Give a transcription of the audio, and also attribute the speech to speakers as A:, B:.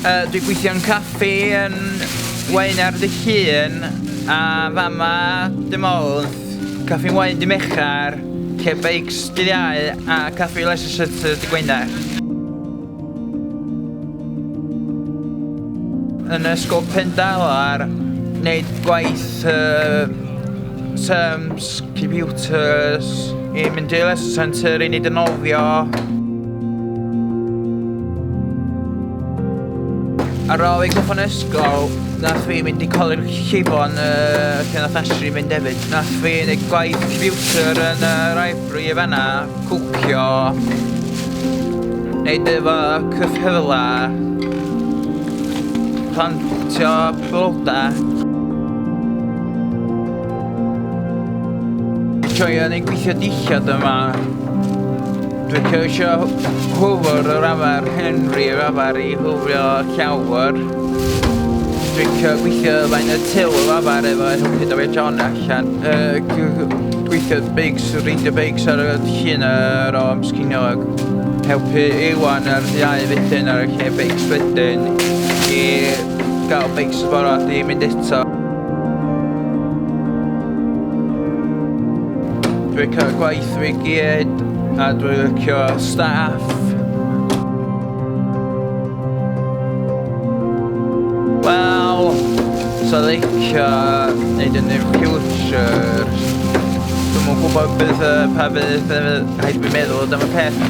A: Dwi'n gweithio'n caffi yn Waen ar dy Llun a fama dim oedd caffi'n Waen dy Mechar, lle beics dydd Iau a caffi Leicester dy Gwener. Yn ysgol Pendalar, wneud gwaith terms, computers, i mynd i'r lesson centre i wneud y nofio. Ar ôl i goffon ysgol, nath fi mynd i coleg Llifon lle nath Asri mynd hefyd. Nath fi wneud gwaith computer yn yr library fan'na, cwcio, wneud efo cyffyla, plantio blodau. Joio ni'n gweithio dillad yma. Dwi'n ceisio hwfr yr afar Henry yr afar i hwfrio llawr. Dwi'n gweithio fain y til yr afar efo helpu David John allan. Gweithio beics, reidio beics ar y llun o ymsginiog. Helpu Iwan ar ddau fydyn ar y lle beics wedyn i gael beics y borod i mynd eto. Dwi'n cael gwaith fi gyd a dwi'n licio staff. Wel, so licio wneud yn y future. Dwi'm yn gwybod pa fydd rhaid fi meddwl am y peth